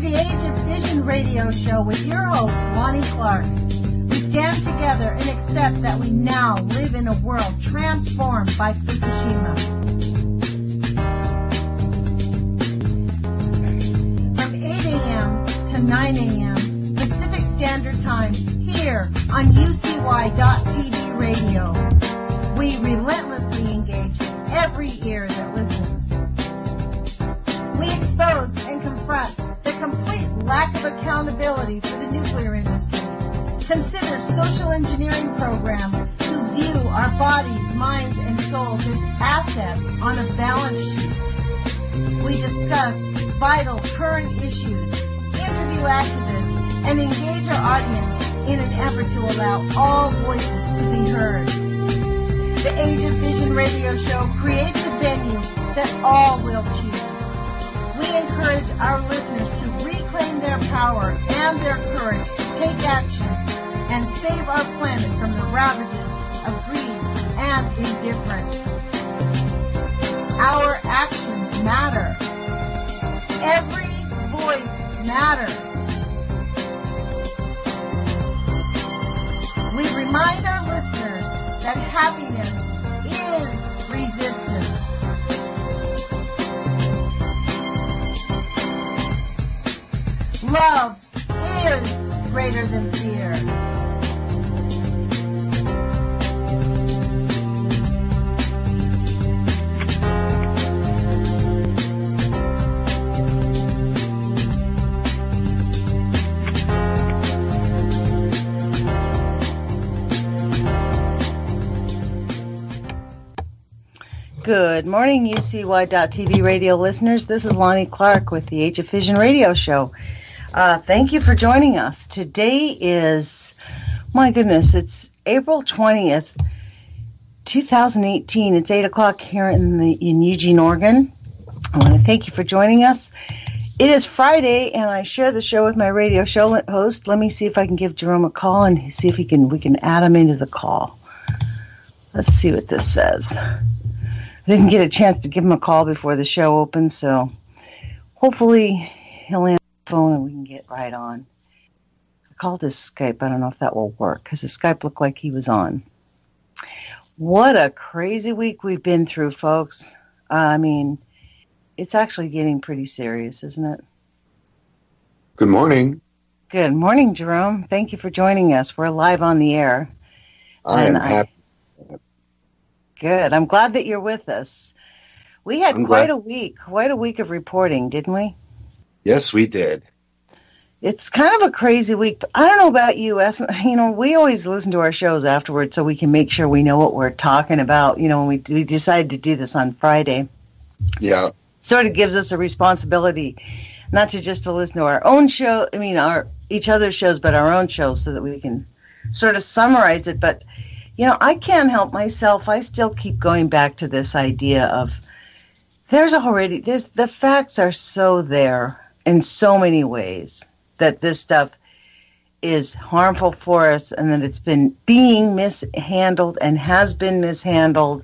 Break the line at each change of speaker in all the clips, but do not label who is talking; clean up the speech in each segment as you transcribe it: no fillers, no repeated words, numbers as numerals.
the Age of Fission radio show with your host, Lonnie Clark. We stand together and accept that we now live in a world transformed by Fukushima. From 8 a.m. to 9 a.m. Pacific Standard Time here on UCY.TV radio. We relentlessly engage every ear that listens. We expose and confront the complete lack of accountability for the nuclear industry. Consider social engineering programs who view our bodies, minds, and souls as assets on a balance sheet. We discuss vital current issues, interview activists, and engage our audience in an effort to allow all voices to be heard. The Age of Vision radio show creates a venue that all will choose. We encourage our listeners to reclaim their power and their courage to take action and save our planet from the ravages of greed and indifference. Our actions matter. Every voice matters. We remind our listeners that happiness is resistance. Love is greater than fear.
Good morning, UCY.TV radio listeners. This is Lonnie Clark with the Age of Fission radio show. Thank you for joining us. Today is, my goodness, it's April 20th, 2018. It's 8 o'clock here in Eugene, Oregon. I want to thank you for joining us. It is Friday, and I share the show with my radio show host. Let me see if I can give Jerome a call and see if we can add him into the call. Let's see what this says. I didn't get a chance to give him a call before the show opened, so hopefully he'll answer the phone and we can get right on. I called his Skype. I don't know if that will work because his Skype looked like he was on. What a crazy week we've been through, folks. I mean, it's actually getting pretty serious, isn't it?
Good morning.
Good morning, Jerome. Thank you for joining us. We're live on the air.
I am happy.
Good. I'm glad that you're with us. We had quite a week of reporting, didn't we?
Yes, we did.
It's kind of a crazy week. But I don't know about you. We always listen to our shows afterwards so we can make sure we know what we're talking about. When we decided to do this on Friday.
Yeah.
Sort of gives us a responsibility, not to just to listen to our own show, each other's shows, but our own shows so that we can sort of summarize it. But I can't help myself. I still keep going back to this idea of the facts are so there in so many ways that this stuff is harmful for us and that it's been being mishandled and has been mishandled.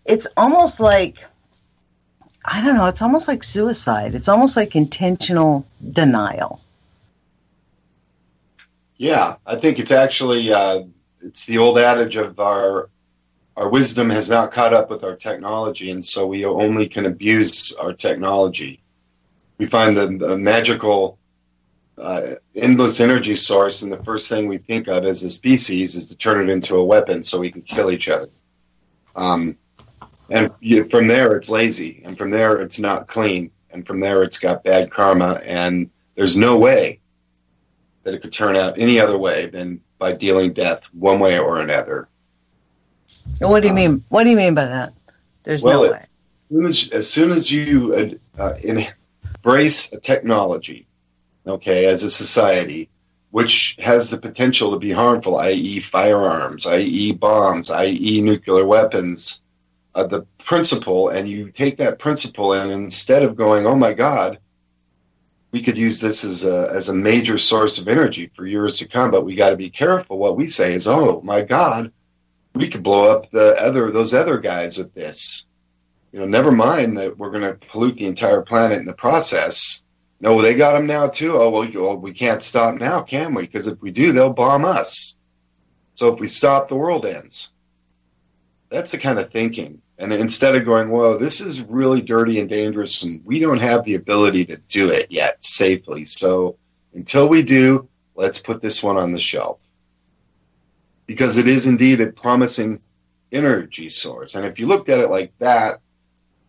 It's almost like, I don't know, it's almost like suicide. It's almost like intentional denial.
Yeah, I think it's actually... it's the old adage of our wisdom has not caught up with our technology, and so we only can abuse our technology. We find the magical, endless energy source, and the first thing we think of as a species is to turn it into a weapon so we can kill each other. And from there, it's lazy, and from there, it's not clean, and from there, it's got bad karma, and there's no way that it could turn out any other way than by dealing death one way or another.
What do you mean? What do you mean by that? There's no way.
As soon as you embrace a technology, as a society, which has the potential to be harmful, i.e. firearms, i.e. bombs, i.e. nuclear weapons, the principle, and you take that principle and instead of going, oh my God, we could use this as a major source of energy for years to come, but we got to be careful. What we say is, oh my God, we could blow up those other guys with this. Never mind that we're going to pollute the entire planet in the process. No, they got them now too. Oh, well, we can't stop now, can we? Because if we do, they'll bomb us. So if we stop, the world ends. That's the kind of thinking. And instead of going, whoa, this is really dirty and dangerous, and we don't have the ability to do it yet safely. So until we do, let's put this one on the shelf. Because it is indeed a promising energy source. And if you looked at it like that,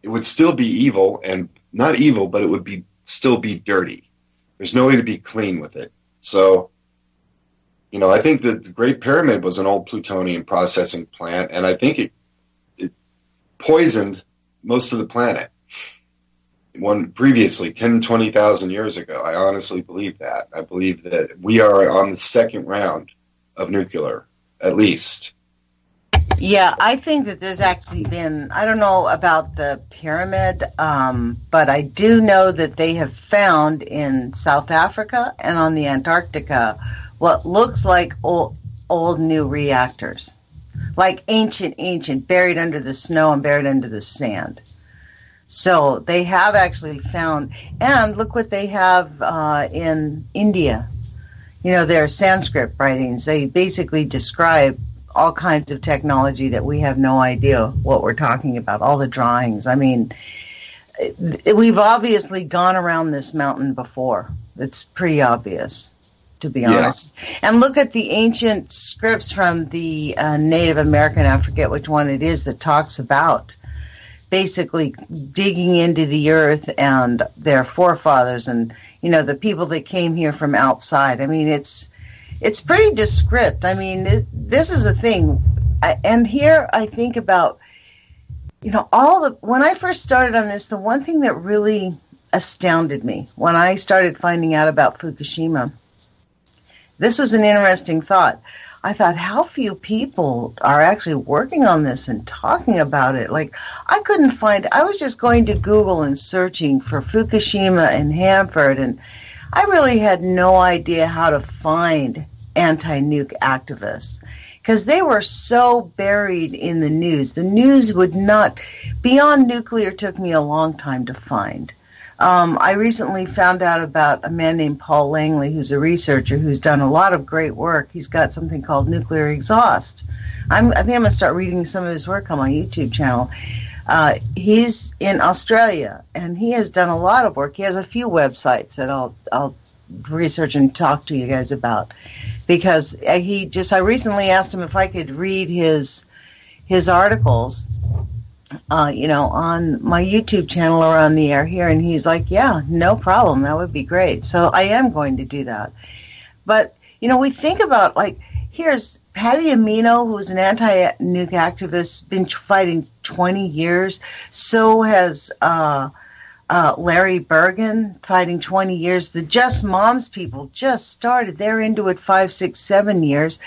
it would still be evil, and not evil, but it would still be dirty. There's no way to be clean with it. So, I think that the Great Pyramid was an old plutonium processing plant, and I think it poisoned most of the planet. Previously, 10, 20,000 years ago. I honestly believe that. I believe that we are on the second round of nuclear, at least.
Yeah, I think that there's actually been, I don't know about the pyramid, but I do know that they have found in South Africa and on the Antarctica what looks like old new reactors. Like ancient, buried under the snow and buried under the sand. So they have actually found, and look what they have in India. Their Sanskrit writings, they basically describe all kinds of technology that we have no idea what we're talking about, all the drawings. I mean, we've obviously gone around this mountain before. It's pretty obvious, to be honest. And look at the ancient scripts from the Native American, I forget which one it is, that talks about basically digging into the earth and their forefathers and, the people that came here from outside. I mean, it's pretty descript. I mean, this is a thing. And here I think about, when I first started on this, the one thing that really astounded me when I started finding out about Fukushima, this was an interesting thought. I thought, how few people are actually working on this and talking about it. Like, I was just going to Google and searching for Fukushima and Hanford, and I really had no idea how to find anti-nuke activists because they were so buried in the news. The news would not, beyond nuclear took me a long time to find. I recently found out about a man named Paul Langley, who's a researcher who's done a lot of great work. He's got something called Nuclear Exhaust. I think I'm going to start reading some of his work on my YouTube channel. He's in Australia, and he has done a lot of work. He has a few websites that I'll research and talk to you guys about, because I recently asked him if I could read his articles on my YouTube channel or on the air here, and he's like, yeah, no problem, that would be great. So I am going to do that. But we think about, like, here's Patty Amino, who's an anti-nuke activist, been fighting 20 years. So has Larry Bergen, fighting 20 years. The Just Moms people just started. They're into it 5, 6, 7 years.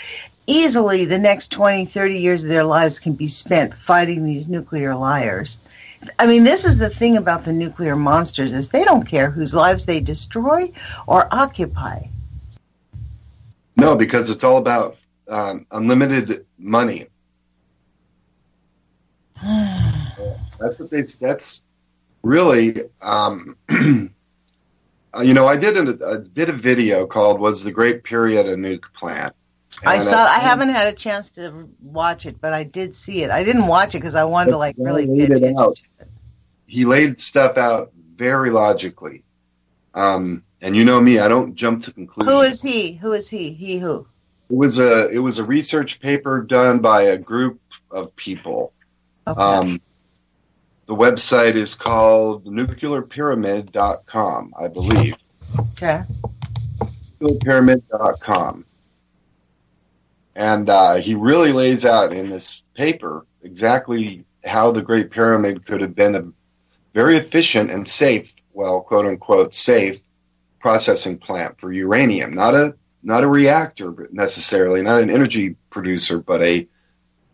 Easily the next 20, 30 years of their lives can be spent fighting these nuclear liars. I mean, this is the thing about the nuclear monsters, is they don't care whose lives they destroy or occupy.
No, because it's all about unlimited money. That's really, I did a video called "Was the Great Period a Nuke Plant?"
I haven't had a chance to watch it, but I did see it. I didn't watch it because I wanted to really pay attention to it.
He laid stuff out very logically. And you know me, I don't jump to conclusions.
Who is he? Who is he? He who?
It was a research paper done by a group of people.
Okay.
The website is called nuclearpyramid.com, I believe.
Okay.
Nuclearpyramid.com. And he really lays out in this paper exactly how the Great Pyramid could have been a very efficient and safe, well, quote unquote, safe processing plant for uranium. Not a reactor necessarily, not an energy producer, but a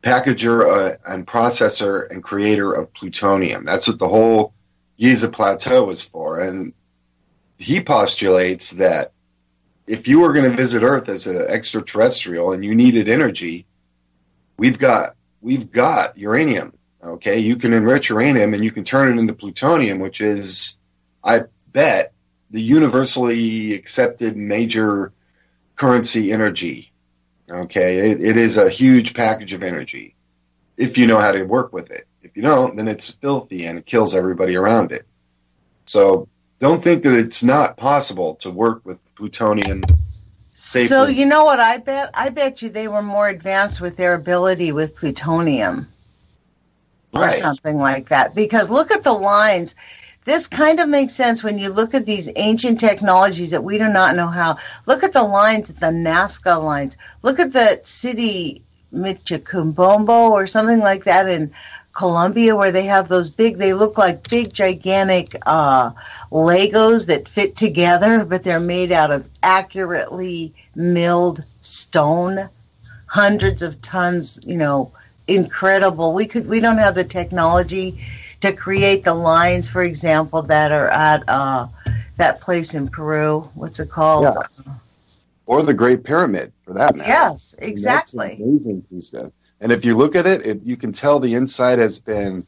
packager and processor and creator of plutonium. That's what the whole Giza Plateau was for. And he postulates that if you were going to visit Earth as an extraterrestrial and you needed energy, we've got uranium. Okay, you can enrich uranium and you can turn it into plutonium, which is, I bet, the universally accepted major currency energy. Okay, it is a huge package of energy if you know how to work with it. If you don't, then it's filthy and it kills everybody around it. So don't think that it's not possible to work with plutonium safely.
So you know what I bet? I bet you they were more advanced with their ability with plutonium. Or something like that. Because look at the lines. This kind of makes sense when you look at these ancient technologies that we do not know how. Look at the lines, the Nazca lines. Look at the city Michicumbombo or something like that in Colombia, where they have those big, they look like big, gigantic Legos that fit together, but they're made out of accurately milled stone, hundreds of tons, incredible. We don't have the technology to create the lines, for example, that are at that place in Peru. What's it called?
Yeah. Or the Great Pyramid, for that matter.
Yes, exactly.
That's an amazing piece of. And if you look at it, you can tell the inside has been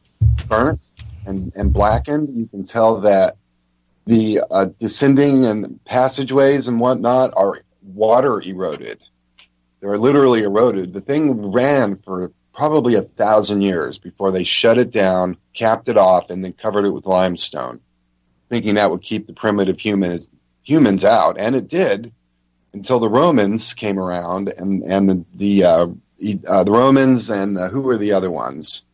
burnt and blackened. You can tell that the descending and passageways and whatnot are water eroded. They're literally eroded. The thing ran for probably 1,000 years before they shut it down, capped it off, and then covered it with limestone, thinking that would keep the primitive humans out. And it did, until the Romans came around, and the Romans and who were the other ones?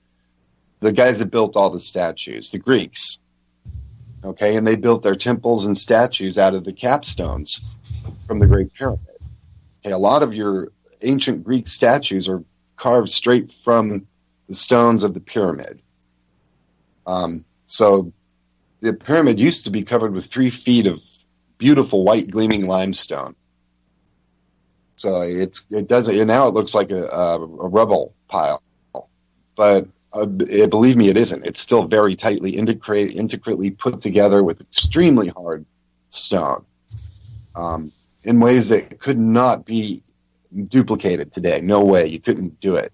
The guys that built all the statues, the Greeks. Okay, and they built their temples and statues out of the capstones from the Great Pyramid. Okay, a lot of your ancient Greek statues are carved straight from the stones of the pyramid. So the pyramid used to be covered with 3 feet of beautiful white gleaming limestone. So it doesn't, and now it looks like a rubble pile, but believe me, it isn't. It's still very tightly intricately put together with extremely hard stone, in ways that could not be duplicated today. No way. You couldn't do it.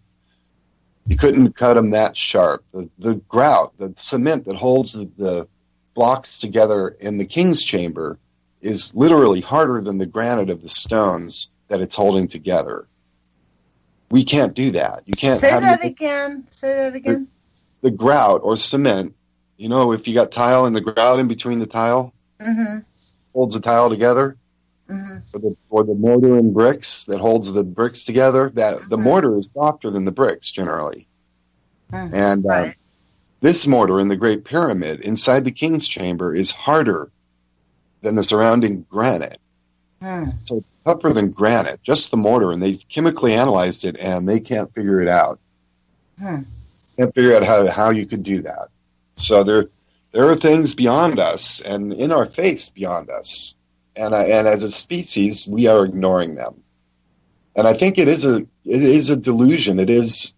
You couldn't cut them that sharp. The grout, the cement that holds the blocks together in the king's chamber is literally harder than the granite of the stones that it's holding together. We can't do that. You can't.
Say that again. Say that again.
The grout or cement, if you got tile and the grout in between the tile, holds the tile together. Or the mortar and bricks that holds the bricks together, that the mortar is softer than the bricks generally. And this mortar in the Great Pyramid inside the King's Chamber is harder than the surrounding granite. So it's tougher than granite, just the mortar, and they've chemically analyzed it and they can't figure it out. Can't figure out how you could do that. So there are things beyond us and in our face beyond us. And as a species, we are ignoring them. And I think it is a delusion. It is,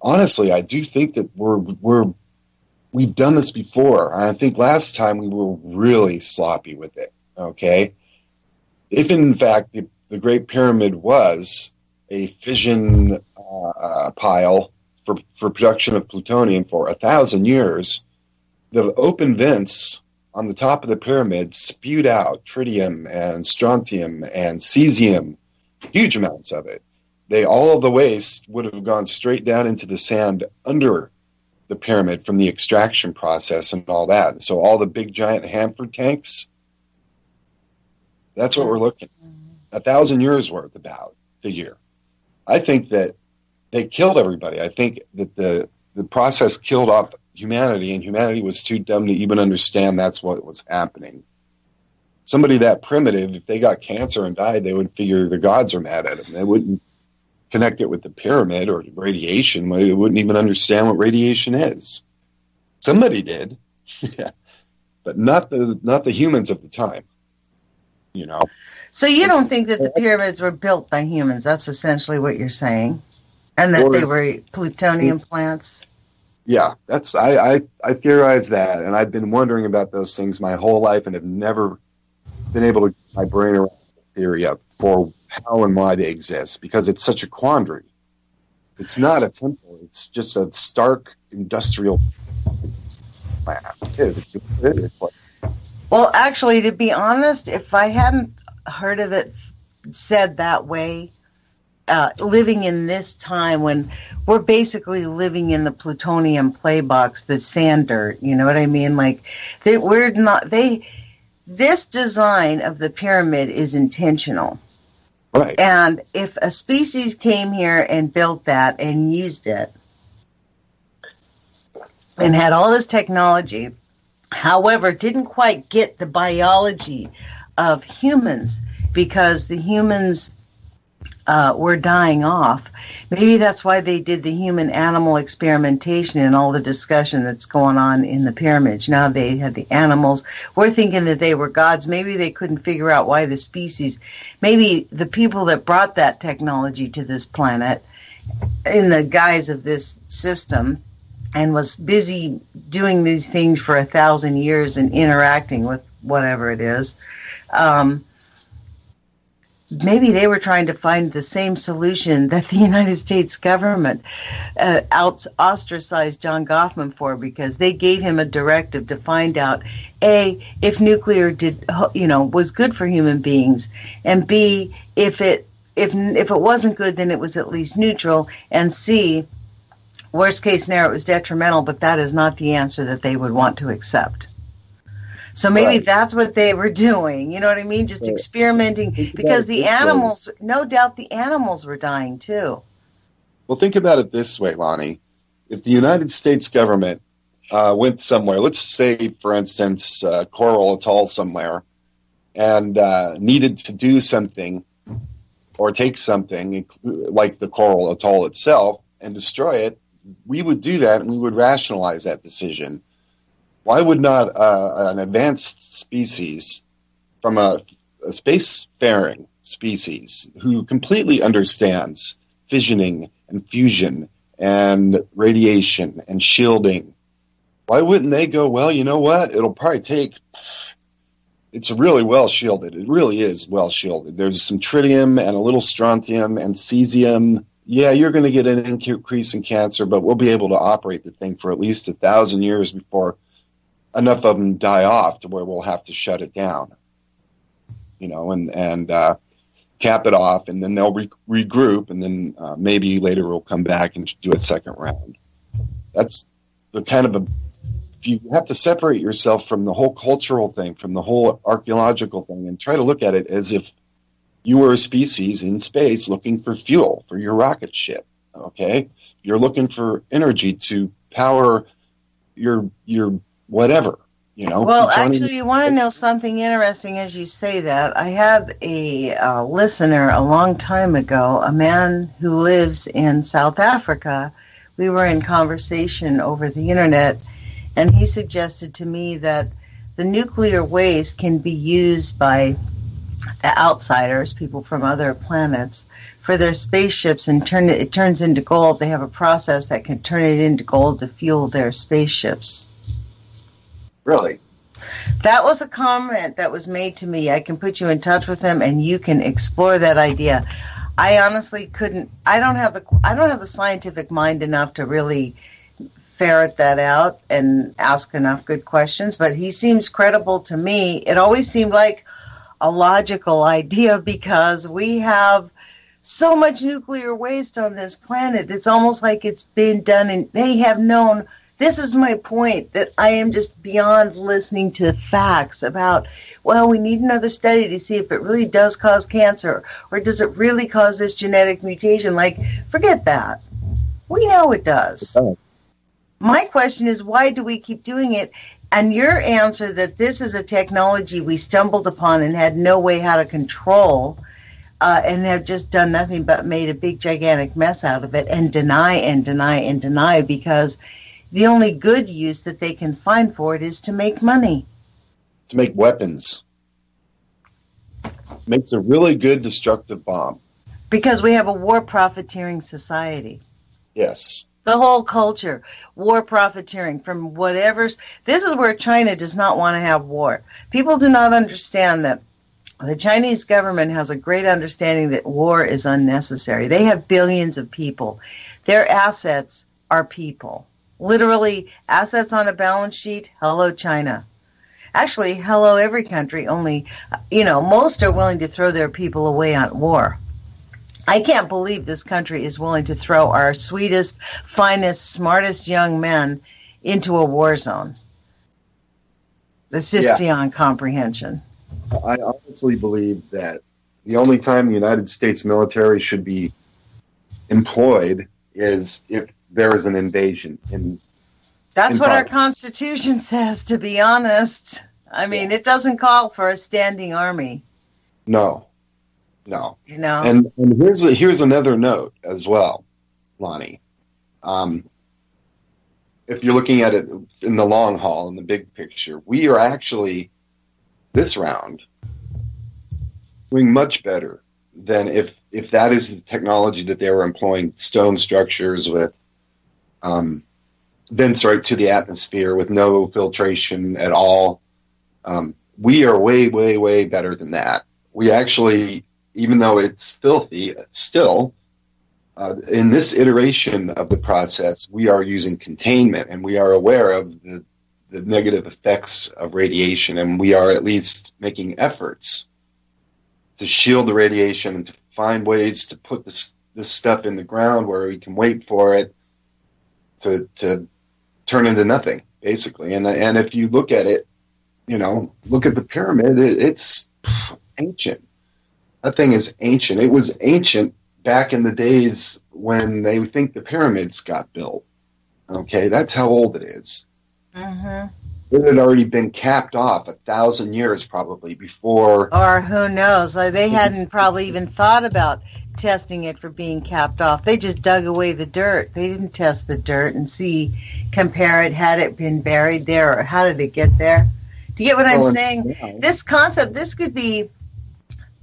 honestly, I do think that we've done this before. I think last time we were really sloppy with it. Okay, if in fact the Great Pyramid was a fission pile for production of plutonium for 1,000 years, the open vents on the top of the pyramid spewed out tritium and strontium and cesium, huge amounts of it. All of the waste would have gone straight down into the sand under the pyramid from the extraction process and all that. So all the big giant Hanford tanks, that's what we're looking at. 1,000 years worth about figure. I think that they killed everybody. I think that the process killed off humanity, and humanity was too dumb to even understand that's what was happening. Somebody that primitive, if they got cancer and died, they would figure the gods are mad at them. They wouldn't connect it with the pyramid or radiation. They wouldn't even understand what radiation is. Somebody did, but not the humans of the time.
So you don't think that the pyramids were built by humans? That's essentially what you're saying, and that they were plutonium plants.
Yeah, I theorize that, and I've been wondering about those things my whole life, and have never been able to get my brain around the theory of for how and why they exist, because it's such a quandary. It's not a temple; it's just a stark industrial plant. It is. It's like
Well, actually, to be honest, if I hadn't heard of it said that way, living in this time when we're basically living in the plutonium playbox, the sand dirt, you know what I mean? Like, this design of the pyramid is intentional.
Right.
And if a species came here and built that and used it and had all this technology, however, didn't quite get the biology of humans because the humans were dying off. Maybe that's why they did the human-animal experimentation and all the discussion that's going on in the pyramids. Now they had the animals. We're thinking that they were gods. Maybe they couldn't figure out why the species, maybe the people that brought that technology to this planet in the guise of this system and was busy doing these things for 1,000 years and interacting with whatever it is, maybe they were trying to find the same solution that the United States government ostracized John Goffman for, because they gave him a directive to find out, A, if nuclear was good for human beings, and B, if it wasn't good, then it was at least neutral, and C, worst case scenario, it was detrimental, but that is not the answer that they would want to accept. So maybe that's what they were doing. You know what I mean? Just experimenting, because the animals, no doubt the animals were dying too.
Well, think about it this way, Lonnie. If the United States government went somewhere, let's say, for instance, Coral Atoll somewhere, and needed to do something or take something like the Coral Atoll itself and destroy it, we would do that and we would rationalize that decision. Why would not an advanced species from a spacefaring species who completely understands fissioning and fusion and radiation and shielding, why wouldn't they go, well, you know what? It'll probably take, it's really well shielded. It really is well shielded. There's some tritium and a little strontium and cesium. Yeah, you're going to get an increase in cancer, but we'll be able to operate the thing for at least 1,000 years before enough of them die off to where we'll have to shut it down, and cap it off, and then they'll regroup, and then maybe later we'll come back and do a second round. That's the kind of you have to separate yourself from the whole cultural thing, from the whole archaeological thing, and try to look at it as if you were a species in space looking for fuel for your rocket ship. Okay, you're looking for energy to power your whatever,
Well, actually, you want to know something interesting as you say that. I had a listener a long time ago, a man who lives in South Africa. We were in conversation over the internet, and he suggested to me that the nuclear waste can be used by outsiders, people from other planets, for their spaceships, and it turns into gold. They have a process that can turn it into gold to fuel their spaceships.
Really?
That was a comment that was made to me. I can put you in touch with him, and you can explore that idea. I honestly couldn't. I don't have the scientific mind enough to really ferret that out and ask enough good questions. But he seems credible to me. It always seemed like a logical idea because we have so much nuclear waste on this planet. It's almost like it's been done, and they have known. This is my point, that I am just beyond listening to facts about, well, we need another study to see if it really does cause cancer, or does it really cause this genetic mutation? Like, forget that. We know it does. My question is, why do we keep doing it? And your answer that this is a technology we stumbled upon and had no way how to control, and have just done nothing but made a big, gigantic mess out of it, and deny and deny and deny, because the only good use that they can find for it is to make money.
To make weapons. Makes a really good destructive bomb.
Because we have a war profiteering society.
Yes.
The whole culture, war profiteering from whatever's. This is where China does not want to have war. People do not understand that the Chinese government has a great understanding that war is unnecessary. They have billions of people. Their assets are people. Literally, assets on a balance sheet, hello, China. Actually, hello, every country, only, most are willing to throw their people away on war. I can't believe this country is willing to throw our sweetest, finest, smartest young men into a war zone. It's just beyond comprehension.
I honestly believe that the only time the United States military should be employed is if there is an invasion.
That's what our Constitution says, to be honest. I mean, it doesn't call for a standing army.
No. And here's another note as well, Lonnie. If you're looking at it in the long haul, in the big picture, we are actually, this round, doing much better than if that is the technology that they were employing, stone structures with vents right to the atmosphere with no filtration at all. We are way, way, way better than that. We actually, even though it's filthy, still, in this iteration of the process, we are using containment, and we are aware of the negative effects of radiation, and we are at least making efforts to shield the radiation and to find ways to put this stuff in the ground where we can wait for it to turn into nothing, basically. And if you look at it, look at the pyramid, it's ancient. That thing is ancient. It was ancient back in the days when they think the pyramids got built. Okay, that's how old it is.
Mm-hmm.
It had already been capped off 1,000 years probably before.
Or who knows? They hadn't probably even thought about testing it for being capped off. They just dug away the dirt. They didn't test the dirt and compare it. Had it been buried there, or how did it get there? Do you get what I'm saying? Yeah. This concept, this could be,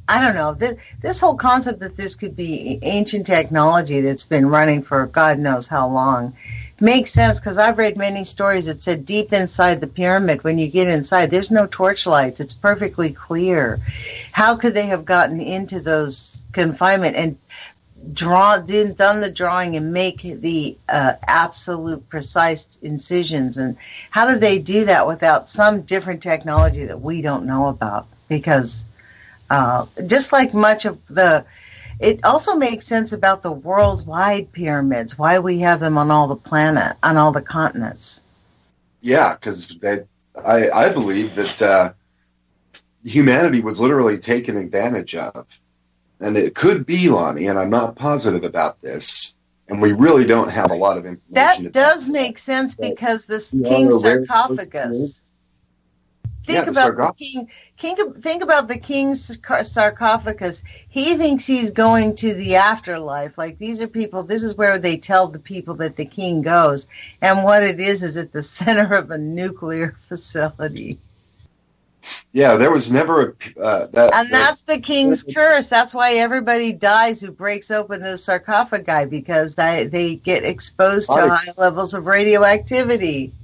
I don't know, this whole concept that this could be ancient technology that's been running for God knows how long makes sense, because I've read many stories that said deep inside the pyramid, when you get inside, there's no torchlights. It's perfectly clear. How could they have gotten into those confinement and done the drawing and make the absolute precise incisions? And how did they do that without some different technology that we don't know about? Because just like much of it also makes sense about the worldwide pyramids, why we have them on all the continents.
Yeah, because I believe that humanity was literally taken advantage of. And it could be, Lonnie, and I'm not positive about this, and we really don't have a lot of information.
That does make sense, because this king's sarcophagus. Think about the king's sarcophagus. He thinks he's going to the afterlife. Like, these are people, this is where they tell the people that the king goes. And what it is at the center of a nuclear facility.
Yeah, there was never
that's the king's curse. That's why everybody dies who breaks open those sarcophagi, because they get exposed to high levels of radioactivity.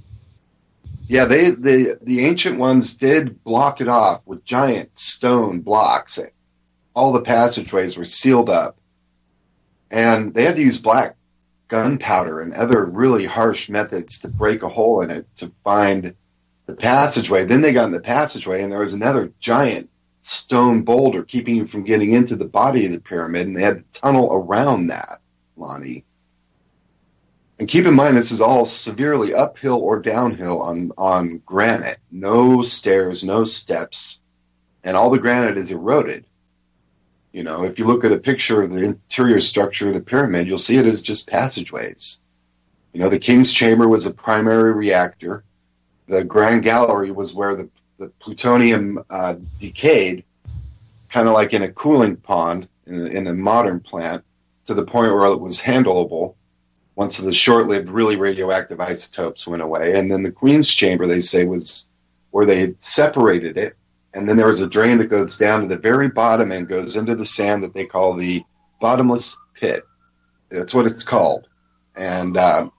Yeah, the ancient ones did block it off with giant stone blocks. All the passageways were sealed up. And they had to use black gunpowder and other really harsh methods to break a hole in it to find the passageway. Then they got in the passageway, and there was another giant stone boulder keeping you from getting into the body of the pyramid, and they had to tunnel around that, Lonnie. And keep in mind, this is all severely uphill or downhill on granite. No stairs, no steps, and all the granite is eroded. If you look at a picture of the interior structure of the pyramid, you'll see it as just passageways. The king's chamber was the primary reactor. The grand gallery was where the plutonium decayed, kind of like in a cooling pond in a modern plant, to the point where it was handleable once the short-lived, really radioactive isotopes went away. And then the Queen's Chamber, they say, was where they separated it. And then there was a drain that goes down to the very bottom and goes into the sand that they call the bottomless pit. That's what it's called. And I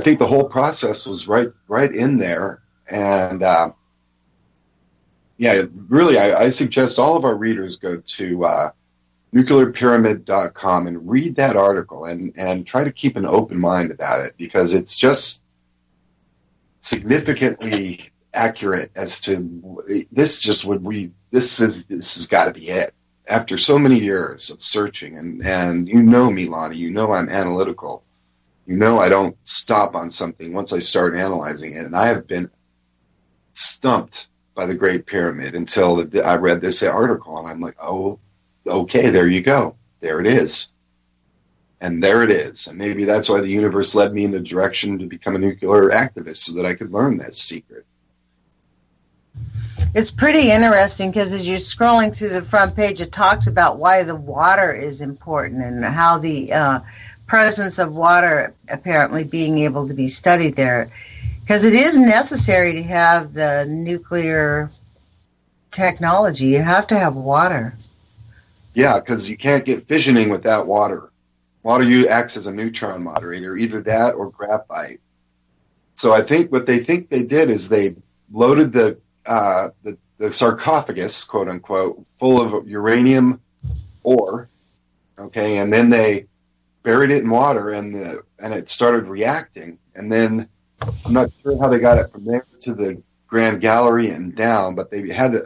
think the whole process was right in there. And really, I suggest all of our readers go to nuclearpyramid.com and read that article and try to keep an open mind about it, because it's just significantly accurate as to this has got to be it. After so many years of searching, and you know me, Lonnie, you know I'm analytical. You know I don't stop on something once I start analyzing it, and I have been stumped by the Great Pyramid until I read this article, and I'm like, oh, okay, there you go. There it is. And there it is. And maybe that's why the universe led me in the direction to become a nuclear activist, so that I could learn that secret.
It's pretty interesting because as you're scrolling through the front page, it talks about why the water is important and how the presence of water apparently being able to be studied there. Because it is necessary to have the nuclear technology. You have to have water.
Yeah, because you can't get fissioning without water. Water acts as a neutron moderator, either that or graphite. So I think what they did is they loaded the sarcophagus, quote unquote, full of uranium ore, okay, and then they buried it in water, and it started reacting, and then I'm not sure how they got it from there to the Grand Gallery and down, but they had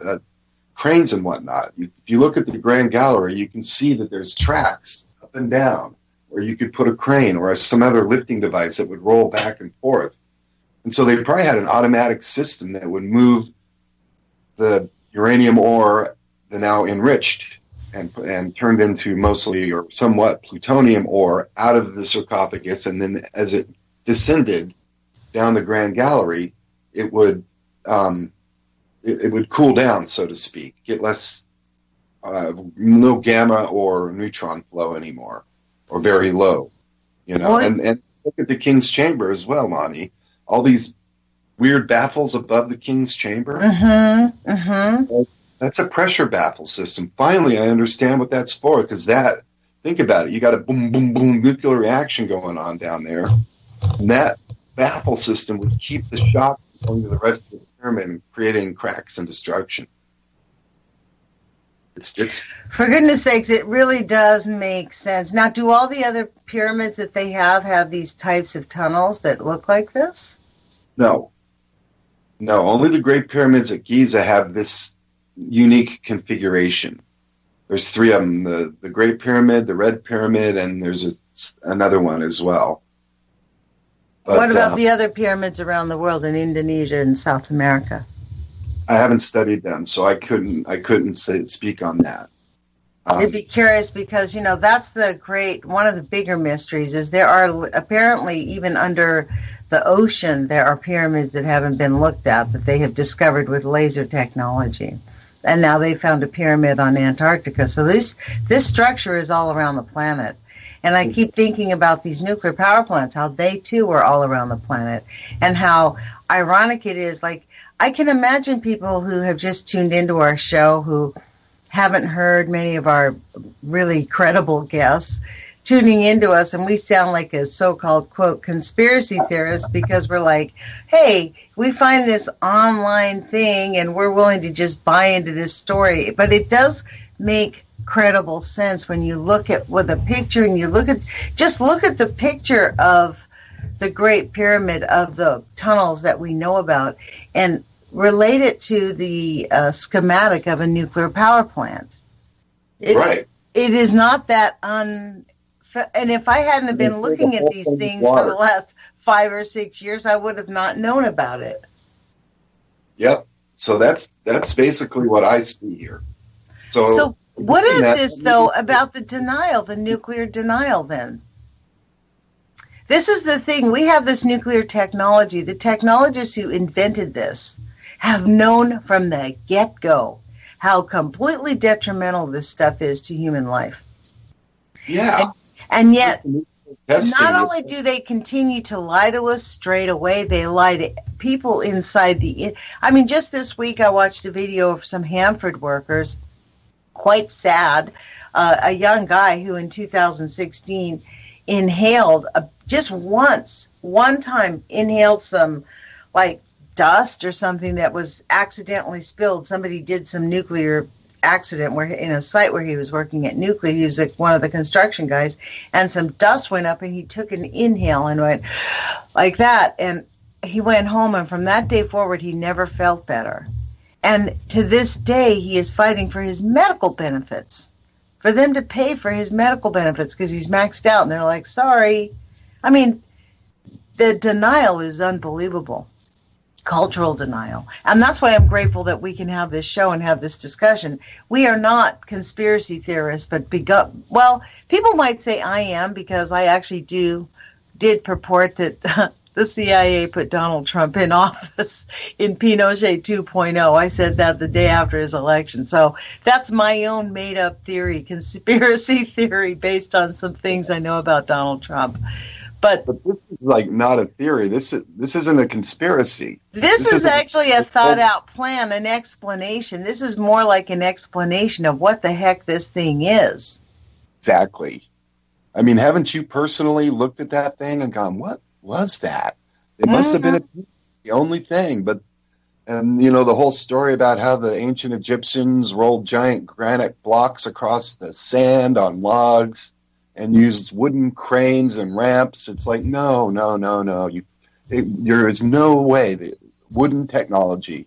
cranes and whatnot. If you look at the Grand Gallery, you can see that there's tracks up and down where you could put a crane or some other lifting device that would roll back and forth. And so they probably had an automatic system that would move the uranium ore, the now enriched and turned into mostly or somewhat plutonium ore, out of the sarcophagus, and then as it descended down the Grand Gallery, it would cool down, so to speak, get less, no gamma or neutron flow anymore, or very low, you know. And look at the King's Chamber as well, Lonnie. All these weird baffles above the King's Chamber. That's a pressure baffle system. Finally, I understand what that's for, because think about it, you got a boom, boom, boom nuclear reaction going on down there, and that baffle system would keep the shock going to the rest of the pyramid and creating cracks and destruction. It's
for goodness sakes, it really does make sense. Now, do all the other pyramids that they have these types of tunnels that look like this?
No, only the Great Pyramids at Giza have this unique configuration. There's three of them: the Great Pyramid, the Red Pyramid, and there's another one as well. But,
what about the other pyramids around the world in Indonesia and South America?
I haven't studied them, so I couldn't speak on that.
I'd be curious because, you know, that's one of the bigger mysteries is there are apparently even under the ocean, there are pyramids that haven't been looked at that they have discovered with laser technology. And now they found a pyramid on Antarctica. So this structure is all around the planet. And I keep thinking about these nuclear power plants, how they too are all around the planet, and how ironic it is. Like, I can imagine people who have just tuned into our show who haven't heard many of our really credible guests tuning into us, and we sound like a so-called, quote, conspiracy theorist because we're like, hey, we find this online thing and we're willing to just buy into this story. But it does make credible sense when you look at with a picture and you look at the picture of the Great Pyramid, of the tunnels that we know about, and relate it to the schematic of a nuclear power plant. Right. It is not that and if I hadn't have been looking at these things for the last 5 or 6 years, I would have not known about it.
Yep. So that's basically what I see here.
So what is this, though, about the nuclear denial, then? This is the thing. We have this nuclear technology. The technologists who invented this have known from the get-go how completely detrimental this stuff is to human life.
Yeah.
And yet, not only do they continue to lie to us straight away, they lie to people inside just this week I watched a video of some Hanford workers, quite sad, a young guy who in 2016 inhaled one time inhaled some like dust or something that was accidentally spilled. Somebody did some nuclear accident where in a site where he was working at nuclear, he was one of the construction guys, and some dust went up and he took an inhale and went like that, and he went home, and from that day forward, he never felt better. And to this day, he is fighting for his medical benefits, for them to pay for his medical benefits because he's maxed out. And they're like, sorry. I mean, the denial is unbelievable. Cultural denial. And that's why I'm grateful that we can have this show and have this discussion. We are not conspiracy theorists, but well, people might say I am, because I actually did purport that the CIA put Donald Trump in office in Pinochet 2.0. I said that the day after his election. So that's my own made-up theory, conspiracy theory, based on some things I know about Donald Trump. But
this is like not a theory. This isn't a conspiracy.
This is actually a thought-out plan, an explanation. This is more like an explanation of what the heck this thing is.
Exactly. I mean, haven't you personally looked at that thing and gone, what was that? It must have been the only thing. And the whole story about how the ancient Egyptians rolled giant granite blocks across the sand on logs and used wooden cranes and ramps. It's like, no. There is no way that wooden technology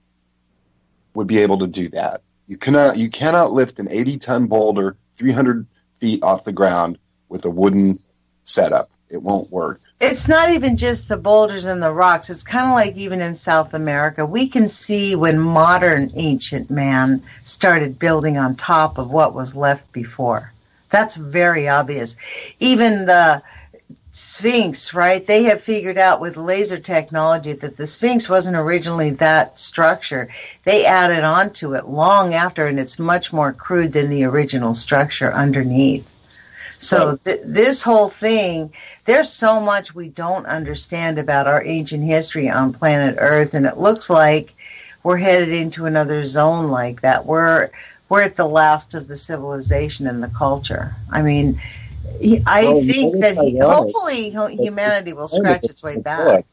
would be able to do that. You cannot lift an 80-ton boulder 300 feet off the ground with a wooden setup. It won't work.
It's not even just the boulders and the rocks. It's kind of like even in South America. We can see when modern ancient man started building on top of what was left before. That's very obvious. Even the Sphinx, right? They have figured out with laser technology that the Sphinx wasn't originally that structure. They added on to it long after, and it's much more crude than the original structure underneath. So this whole thing, there's so much we don't understand about our ancient history on planet Earth, and it looks like we're headed into another zone like that. We're at the last of the civilization and the culture. I mean, I think that hopefully humanity will scratch its way back.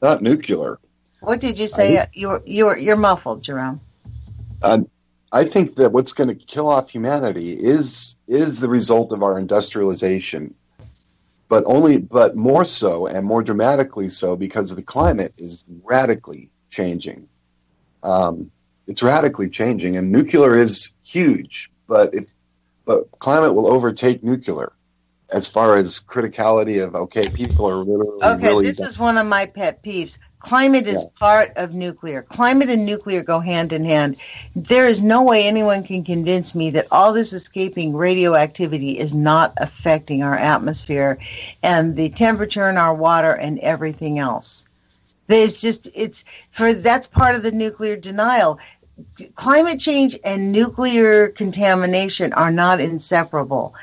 Not nuclear.
What did you say? You're muffled, Jerome.
I think that what's going to kill off humanity is the result of our industrialization, but more so and more dramatically so because the climate is radically changing. It's radically changing, and nuclear is huge, but climate will overtake nuclear as far as criticality of people are really
this is one of my pet peeves. Climate is part of nuclear. Climate and nuclear go hand in hand. There is no way anyone can convince me that all this escaping radioactivity is not affecting our atmosphere and the temperature in our water and everything else. That's part of the nuclear denial. Climate change and nuclear contamination are not inseparable.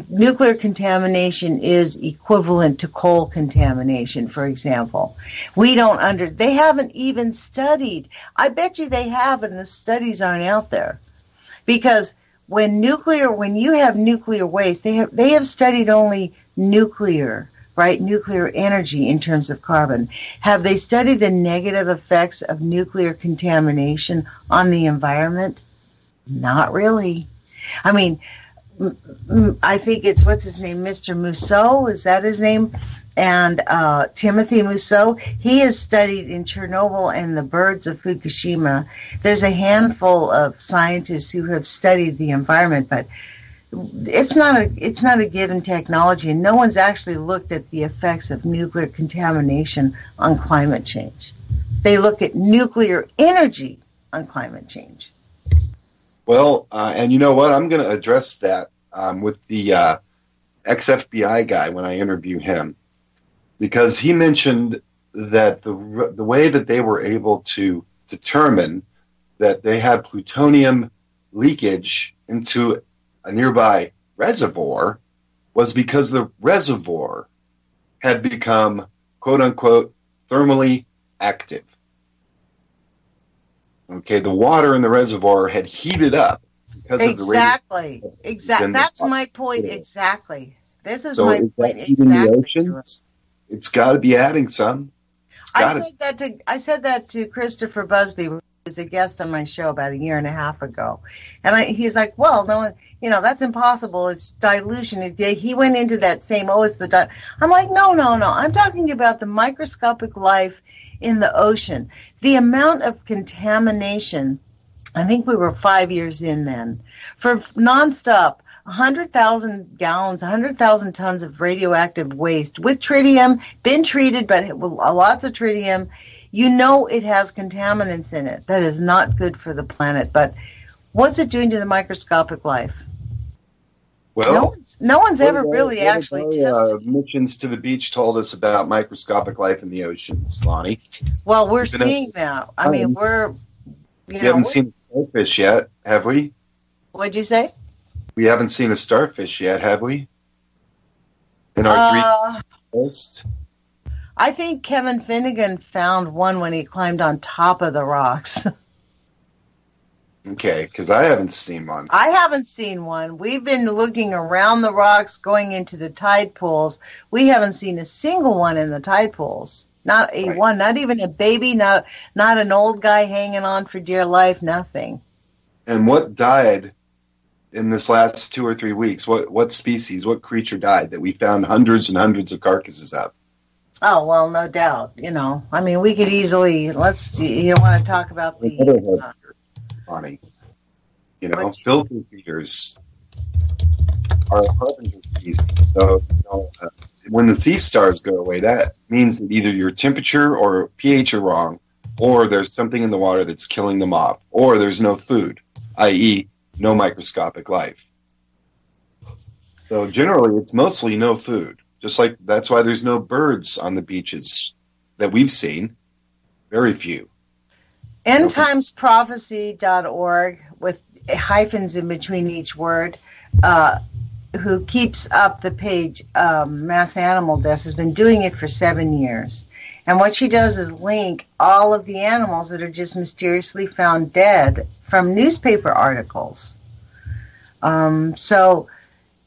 Nuclear contamination is equivalent to coal contamination, for example. They haven't even studied. I bet you they have, and the studies aren't out there. Because when you have nuclear waste, they have studied only nuclear, right? Nuclear energy in terms of carbon. Have they studied the negative effects of nuclear contamination on the environment? Not really. I mean, I think it's, what's his name, Mr. Mousseau, is that his name? And Timothy Mousseau, he has studied in Chernobyl and the birds of Fukushima. There's a handful of scientists who have studied the environment, but it's not a given technology, and no one's actually looked at the effects of nuclear contamination on climate change. They look at nuclear energy on climate change.
Well, and you know what? I'm going to address that with the ex-FBI guy when I interview him, because he mentioned that the way that they were able to determine that they had plutonium leakage into a nearby reservoir was because the reservoir had become, quote-unquote, thermally active. Okay, the water in the reservoir had heated up because of the
Exactly. That's my point. Exactly. This is my point.
Exactly. It's got to be adding some.
I said that to Christopher Busby. was a guest on my show about a year and a half ago. And he's like, well, no, that's impossible. It's dilution. He went into that same, it's the I'm like, no. I'm talking about the microscopic life in the ocean. The amount of contamination, I think we were 5 years in then, for nonstop, 100,000 gallons, 100,000 tons of radioactive waste with tritium, been treated, but with lots of tritium. It has contaminants in it. That is not good for the planet. But what's it doing to the microscopic life?
Well,
no one's ever really actually tested.
Missions to the beach told us about microscopic life in the oceans, Lonnie.
Well, we're seeing that. I mean,
we haven't seen a starfish yet, have we?
What'd you say?
We haven't seen a starfish yet, have we? In our coast.
I think Kevin Finnegan found one when he climbed on top of the rocks.
Okay, because I haven't seen one.
I haven't seen one. We've been looking around the rocks, going into the tide pools. We haven't seen a single one in the tide pools. Not a one, not even a baby, not an old guy hanging on for dear life, nothing.
And what died in this last 2 or 3 weeks? What species, what creature died that we found hundreds and hundreds of carcasses of?
Oh, well, no doubt. I mean, we could easily, let's see, you want to talk about the...
Bonnie, filter feeders are a harbinger species. So, when the sea stars go away, that means that either your temperature or pH are wrong, or there's something in the water that's killing them off, or there's no food, i.e., no microscopic life. So generally, it's mostly no food. Just like that's why there's no birds on the beaches that we've seen. Very few.
EndTimesProphecy.org with hyphens in between each word, who keeps up the page Mass Animal Deaths, has been doing it for 7 years. And what she does is link all of the animals that are just mysteriously found dead from newspaper articles. So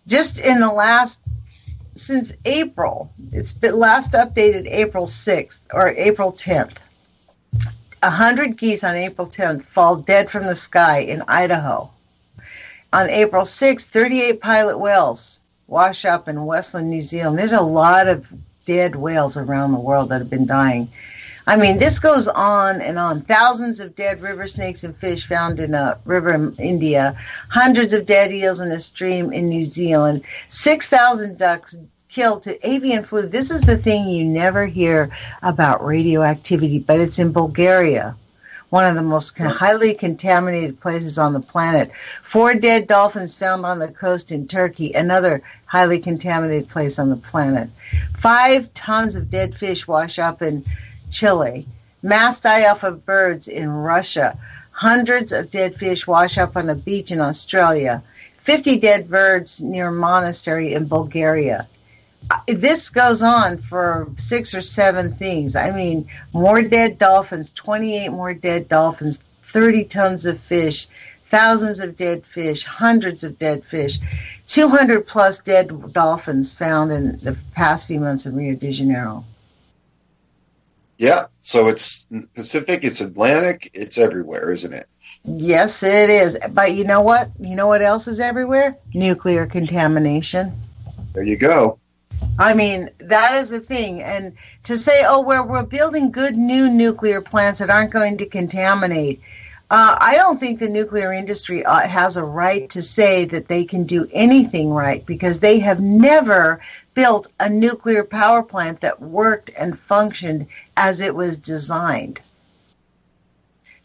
just in the since April, it's been last updated April 6th or April 10th. 100 geese on April 10th fall dead from the sky in Idaho. On April 6th, 38 pilot whales wash up in Westland, New Zealand. There's a lot of dead whales around the world that have been dying. I mean, this goes on and on. Thousands of dead river snakes and fish found in a river in India. Hundreds of dead eels in a stream in New Zealand. 6,000 ducks killed to avian flu. This is the thing you never hear about radioactivity, but it's in Bulgaria, one of the most highly contaminated places on the planet. 4 dead dolphins found on the coast in Turkey, another highly contaminated place on the planet. 5 tons of dead fish wash up in Chile. Mass die-off of birds in Russia. Hundreds of dead fish wash up on a beach in Australia. 50 dead birds near a monastery in Bulgaria. This goes on for 6 or 7 things. I mean, more dead dolphins, 28 more dead dolphins, 30 tons of fish, thousands of dead fish, hundreds of dead fish, 200 plus dead dolphins found in the past few months in Rio de Janeiro.
Yeah, so it's Pacific, it's Atlantic, it's everywhere, isn't it?
Yes, it is. But you know what? You know what else is everywhere? Nuclear contamination.
There you go.
I mean, that is the thing. And to say, we're building good new nuclear plants that aren't going to contaminate, I don't think the nuclear industry has a right to say that they can do anything right, because they have never built a nuclear power plant that worked and functioned as it was designed.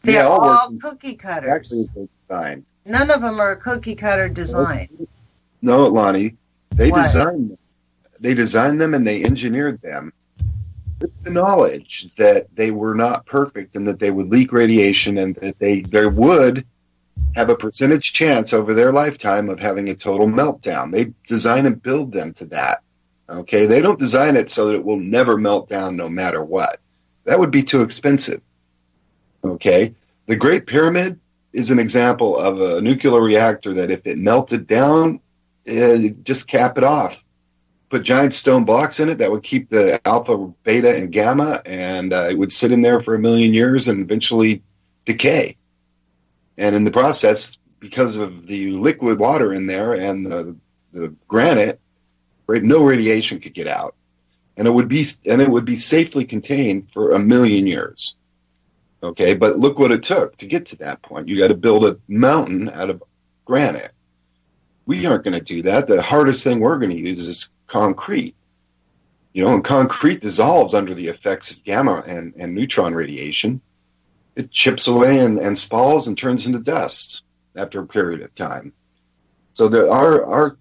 They're all cookie cutters.
Designed.
None of them are a cookie cutter design.
No, Lonnie, they designed them. They designed them and they engineered them with the knowledge that they were not perfect and that they would leak radiation and that they would have a percentage chance over their lifetime of having a total meltdown. They design and build them to that. Okay, they don't design it so that it will never melt down no matter what. That would be too expensive. Okay, the Great Pyramid is an example of a nuclear reactor that if it melted down, just cap it off. Put giant stone blocks in it that would keep the alpha, beta, and gamma, and it would sit in there for 1 million years and eventually decay. And in the process, because of the liquid water in there and the granite, right, no radiation could get out. And it would be safely contained for 1 million years. Okay, but look what it took to get to that point. You got to build a mountain out of granite. We aren't going to do that. The hardest thing we're going to use is concrete. And concrete dissolves under the effects of gamma and neutron radiation. It chips away and spalls and turns into dust after a period of time. So our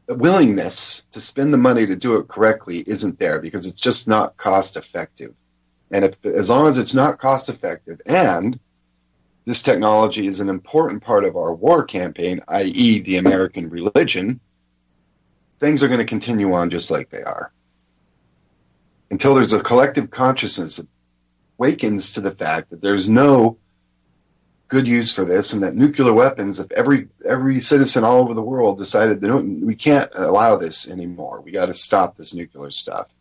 willingness to spend the money to do it correctly isn't there because it's just not cost effective. And as long as it's not cost effective, and this technology is an important part of our war campaign, i.e. the American religion, things are going to continue on just like they are. Until there's a collective consciousness that awakens to the fact that there's no good use for this, and that nuclear weapons, if every citizen all over the world decided that we can't allow this anymore, we got to stop this nuclear stuff,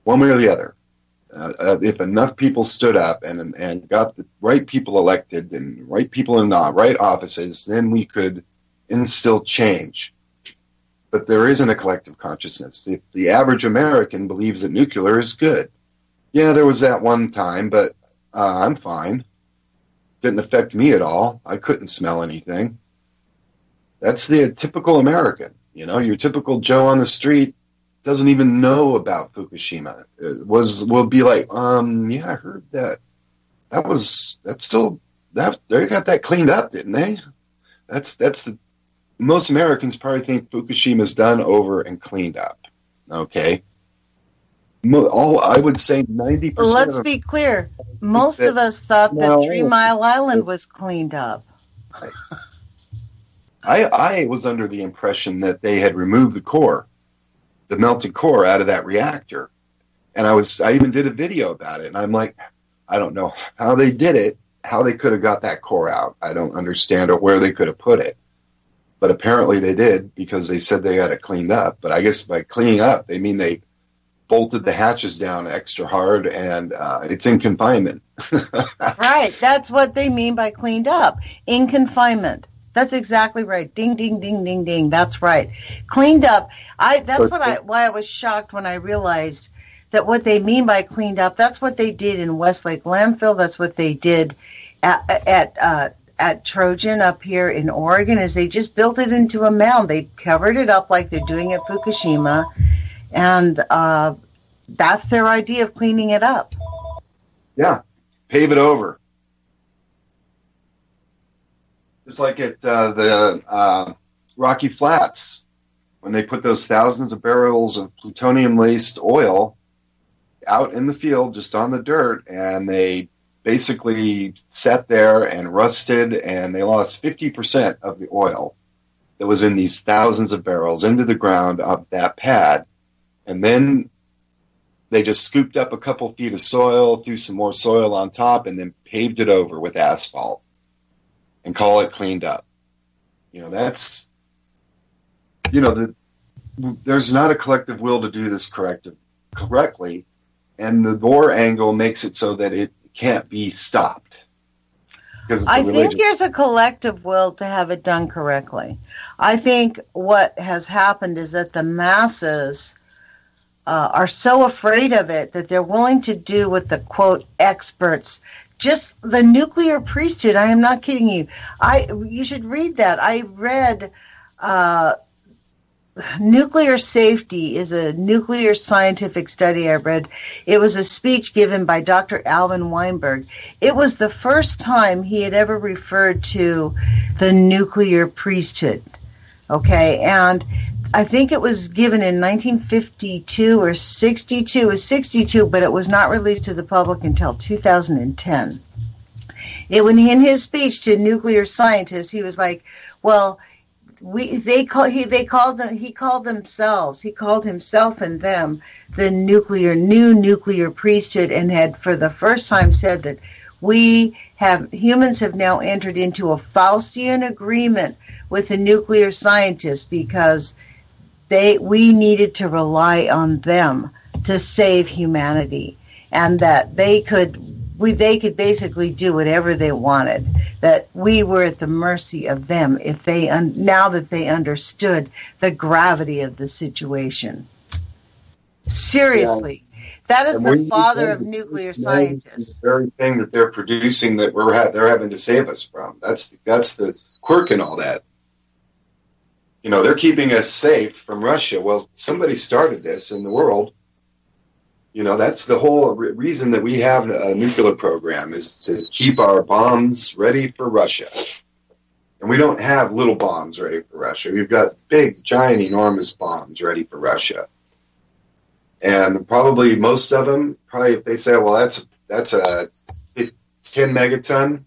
one way or the other. If enough people stood up and got the right people elected and right people in the right offices, then we could instill change. But there isn't a collective consciousness. The average American believes that nuclear is good. Yeah, there was that one time, but I'm fine. Didn't affect me at all. I couldn't smell anything. That's the typical American. Your typical Joe on the street doesn't even know about Fukushima. Will be like, yeah, I heard that. They got that cleaned up, didn't they? Most Americans probably think Fukushima's done over and cleaned up. Okay. I would say 90%.
Let's be clear. Most of us thought that 3 Mile Island was cleaned up.
I was under the impression that they had removed the melted core out of that reactor. And I even did a video about it. And I'm like, I don't know how they did it, how they could have got that core out. I don't understand or where they could have put it. But apparently they did, because they said they got it cleaned up. But I guess by cleaning up, they mean they bolted the hatches down extra hard, and it's in confinement.
Right. That's what they mean by cleaned up. In confinement. That's exactly right. Ding, ding, ding, ding, ding. That's right. Cleaned up. Why I was shocked when I realized that what they mean by cleaned up, that's what they did in Westlake landfill. That's what they did at Trojan up here in Oregon, is they just built it into a mound. They covered it up like they're doing at Fukushima, and that's their idea of cleaning it up.
Yeah, pave it over. Just like at the Rocky Flats, when they put those thousands of barrels of plutonium-laced oil out in the field, just on the dirt, and they basically sat there and rusted, and they lost 50% of the oil that was in these thousands of barrels into the ground of that pad. And then they just scooped up a couple feet of soil, threw some more soil on top, and then paved it over with asphalt and call it cleaned up. There's not a collective will to do this correctly, and the war angle makes it so that it can't be stopped. I
think there's a collective will to have it done correctly. I think what has happened is that the masses are so afraid of it that they're willing to do what the, quote, experts, just the nuclear priesthood. I am not kidding you. You should read that. I read Nuclear Safety is a nuclear scientific study I read. It was a speech given by Dr. Alvin Weinberg. It was the first time he had ever referred to the nuclear priesthood. Okay, and I think it was given in 1952 or 62. It was 62, but it was not released to the public until 2010. When in his speech to nuclear scientists, he was like, well, he called himself and them the new nuclear priesthood, and had for the first time said that humans have now entered into a Faustian agreement with the nuclear scientists, because we needed to rely on them to save humanity, and that they could they could basically do whatever they wanted, that we were at the mercy of them if they now that they understood the gravity of the situation. Seriously. Yeah. That is the father of nuclear scientists.
The very thing that they're producing that they're having to save us from. That's the quirk in all that. You know, they're keeping us safe from Russia. Well, somebody started this in the world. You know, that's the whole reason that we have a nuclear program, is to keep our bombs ready for Russia. And we don't have little bombs ready for Russia. We've got big, giant, enormous bombs ready for Russia. And probably most of them, if they say, well, that's a 10 megaton,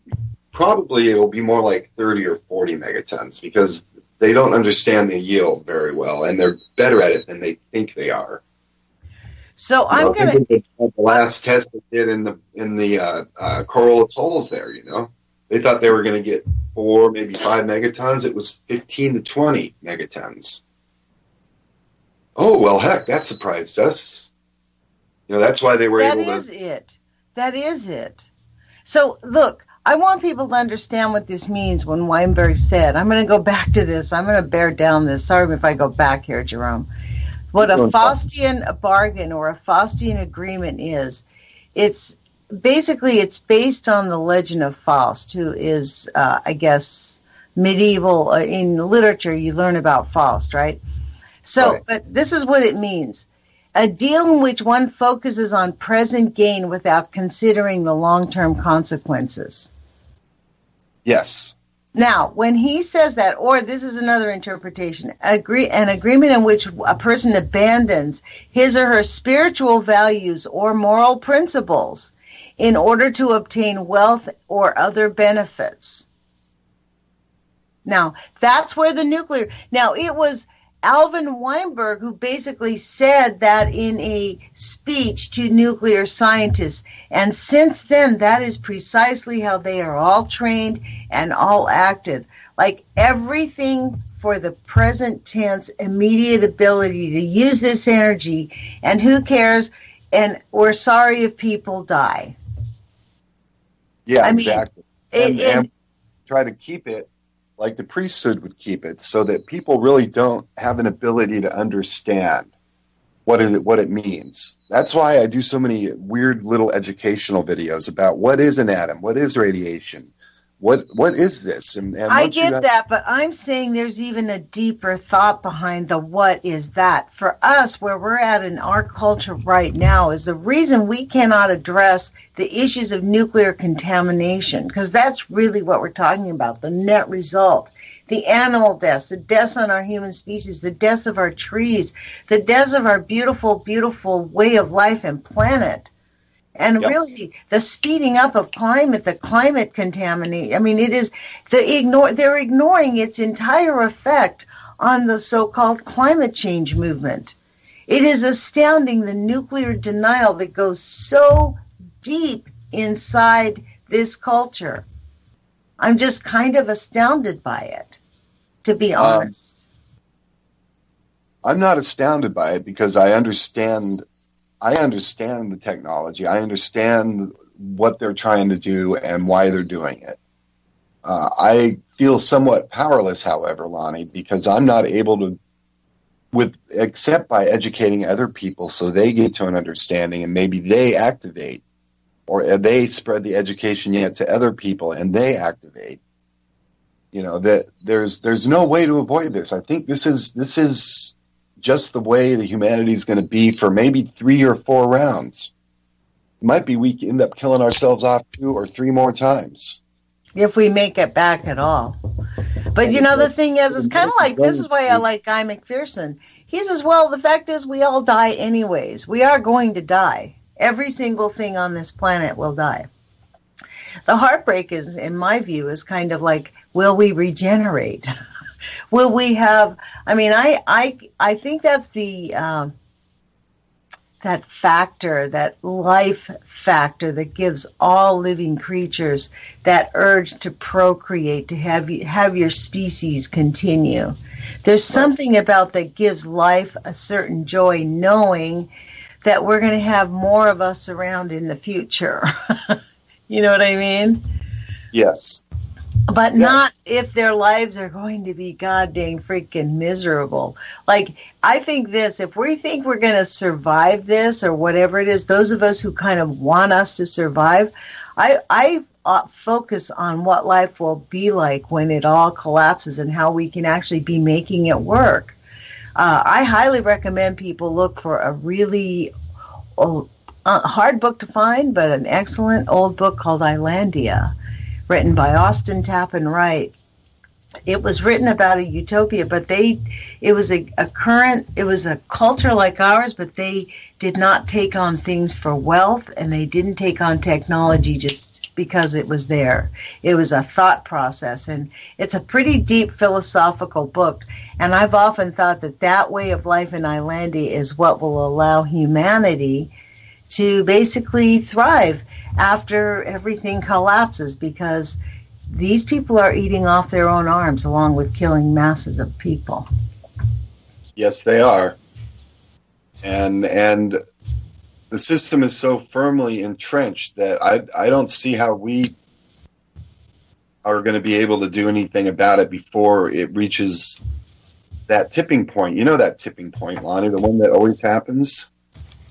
probably it'll be more like 30 or 40 megatons, because they don't understand the yield very well, and they're better at it than they think they are.
So I'm going to
the last test they did in the coral atolls there. You know, they thought they were going to get 4, maybe 5 megatons. It was 15 to 20 megatons. Oh well, heck, that surprised us. You know, that's why they were able to.
That is it. So look, I want people to understand what this means when Weinberg said. I'm going to go back to this. I'm going to bear down this. Sorry if I go back here, Jerome. What a Faustian bargain or a Faustian agreement is, it's based on the legend of Faust, who is, I guess, medieval. In literature, you learn about Faust, right? So, right. But this is what it means. A deal in which one focuses on present gain without considering the long-term consequences.
Yes.
Now, when he says that, or this is another interpretation, an agreement in which a person abandons his or her spiritual values or moral principles in order to obtain wealth or other benefits. Now, that's where the nuclear... Now, it was Alvin Weinberg who basically said that in a speech to nuclear scientists. And since then, that is precisely how they are all trained and all acted. Like everything for the present tense, immediate ability to use this energy, and who cares, and we're sorry if people die.
Yeah, exactly. And try to keep it like the priesthood would keep it, so that people really don't have an ability to understand what it means. That's why I do so many weird little educational videos about what is an atom, what is radiation, what is this? And
I get that, but I'm saying there's even a deeper thought behind the what is that. For us, where we're at in our culture right now, is the reason we cannot address the issues of nuclear contamination, because that's really what we're talking about, the net result. The animal deaths, the deaths on our human species, the deaths of our trees, the deaths of our beautiful, beautiful way of life and planet. And yep. Really, the speeding up of climate, the climate contamination. I mean, it is they're ignoring its entire effect on the so-called climate change movement. It is astounding, the nuclear denial that goes so deep inside this culture. I'm just kind of astounded by it, to be honest.
I'm not astounded by it because I understand the technology. I understand what they're trying to do and why they're doing it. I feel somewhat powerless, however, Lonnie, because I'm not able to, except by educating other people so they get to an understanding and maybe they activate, or they spread the education yet to other people and they activate. You know, that there's no way to avoid this. I think this is just the way the humanity is going to be for maybe 3 or 4 rounds. It might be we end up killing ourselves off 2 or 3 more times.
If we make it back at all. But you know, the thing is, it's kind of like, this is why I like Guy McPherson. He says, well, the fact is we all die anyways. We are going to die. Every single thing on this planet will die. The heartbreak is, in my view, is kind of like, will we regenerate? Will we have? I mean, I think that's the that factor, that life factor that gives all living creatures that urge to procreate, to have your species continue. There's something about that gives life a certain joy, knowing that we're going to have more of us around in the future. You know what I mean?
Yes.
But not if their lives are going to be goddamn freaking miserable. Like, I think this, if we think we're going to survive this or whatever it is, those of us who kind of want us to survive, I focus on what life will be like when it all collapses and how we can actually be making it work. I highly recommend people look for a really hard book to find, but an excellent old book called Islandia, written by Austin Tappan Wright. It was written about a utopia, but it was a culture like ours, but they did not take on things for wealth, and they didn't take on technology just because it was there. It was a thought process, and it's a pretty deep philosophical book. And I've often thought that way of life in Islandia is what will allow humanity to basically thrive after everything collapses, because these people are eating off their own arms along with killing masses of people.
Yes, they are. And the system is so firmly entrenched that I don't see how we are going to be able to do anything about it before it reaches that tipping point. You know that tipping point, Lonnie, the one that always happens?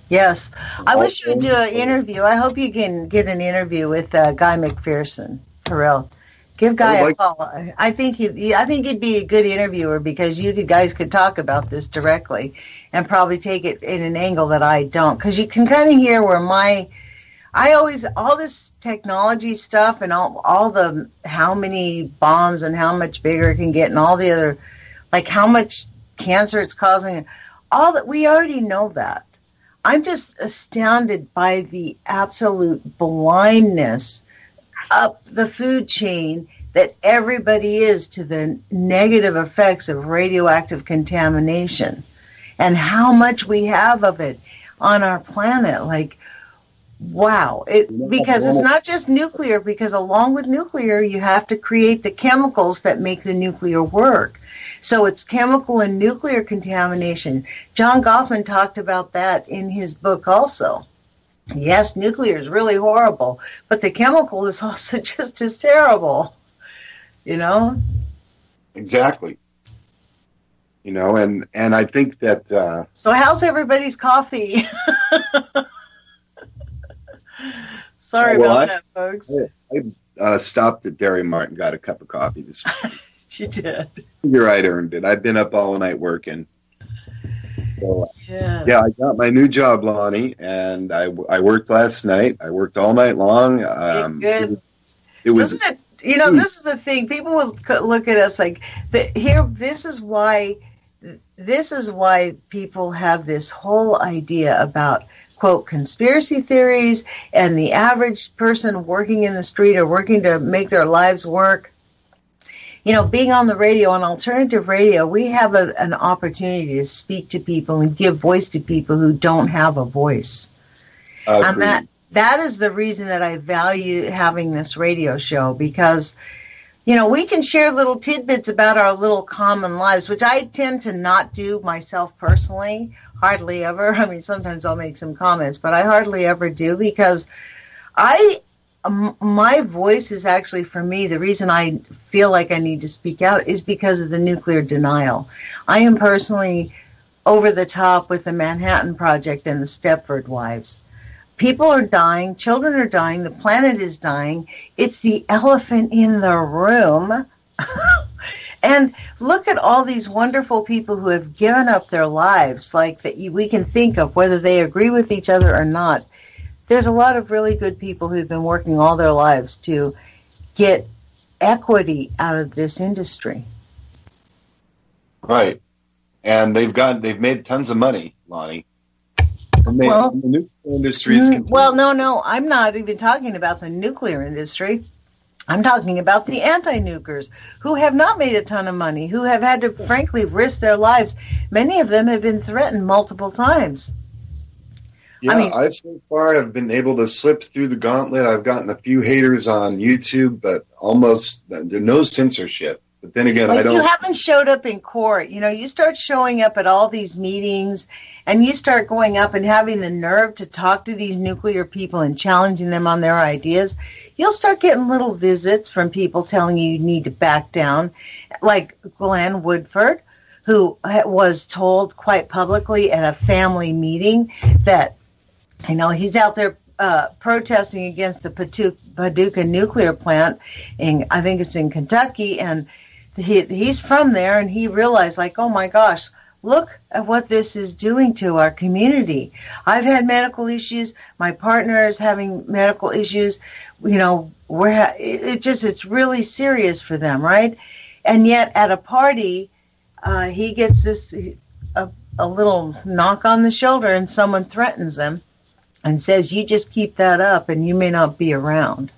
Yes. I wish you would do an interview. I hope you can get an interview with Guy McPherson, for real. Give Guy a call. I think he'd be a good interviewer, because you guys could talk about this directly and probably take it in an angle that I don't. Because you can kind of hear where all this technology stuff and all the how many bombs and how much bigger it can get and all the other, like how much cancer it's causing, all that, we already know that. I'm just astounded by the absolute blindness up the food chain that everybody is to the negative effects of radioactive contamination and how much we have of it on our planet. Like, wow. Because it's not just nuclear, because along with nuclear, you have to create the chemicals that make the nuclear work. So it's chemical and nuclear contamination. John Goffman talked about that in his book also. Yes, nuclear is really horrible, but the chemical is also just as terrible, you know?
Exactly. You know, and I think that...
So how's everybody's coffee? Sorry about that, folks.
I stopped at Dairy Mart and got a cup of coffee this morning.
You did.
You're right, earned it. I've been up all night working. So,
yeah,
I got my new job, Lonnie, and I worked last night. I worked all night long.
Good.
It was.
Doesn't it? You know, this is the thing. People will look at us like This is why people have this whole idea about, quote, conspiracy theories and the average person working in the street or working to make their lives work. You know, being on the radio, on alternative radio, we have an opportunity to speak to people and give voice to people who don't have a voice. And that is the reason that I value having this radio show, because, you know, we can share little tidbits about our little common lives, which I tend to not do myself personally, hardly ever. I mean, sometimes I'll make some comments, but I hardly ever do, because my voice is actually, for me, the reason I feel like I need to speak out is because of the nuclear denial. I am personally over the top with the Manhattan Project and the Stepford Wives. People are dying, children are dying, the planet is dying. It's the elephant in the room. And look at all these wonderful people who have given up their lives, like that we can think of, whether they agree with each other or not. There's a lot of really good people who've been working all their lives to get equity out of this industry.
Right. And they've made tons of money, Lonnie. The nuclear industry is
no, I'm not even talking about the nuclear industry. I'm talking about the anti-nukers who have not made a ton of money, who have had to, frankly, risk their lives. Many of them have been threatened multiple times.
Yeah, I so far have been able to slip through the gauntlet. I've gotten a few haters on YouTube, but almost no censorship. But then again,
Well,
I don't.
you haven't showed up in court. You know, you start showing up at all these meetings and you start going up and having the nerve to talk to these nuclear people and challenging them on their ideas. You'll start getting little visits from people telling you need to back down, like Glenn Woodford, who was told quite publicly at a family meeting that, you know, he's out there protesting against the Paducah nuclear plant, I think it's in Kentucky, and he's from there, and he realized, like, oh my gosh, look at what this is doing to our community. I've had medical issues. My partner is having medical issues. You know, it's really serious for them, right? And yet at a party, he gets a little knock on the shoulder, and someone threatens him and says, you just keep that up and you may not be around.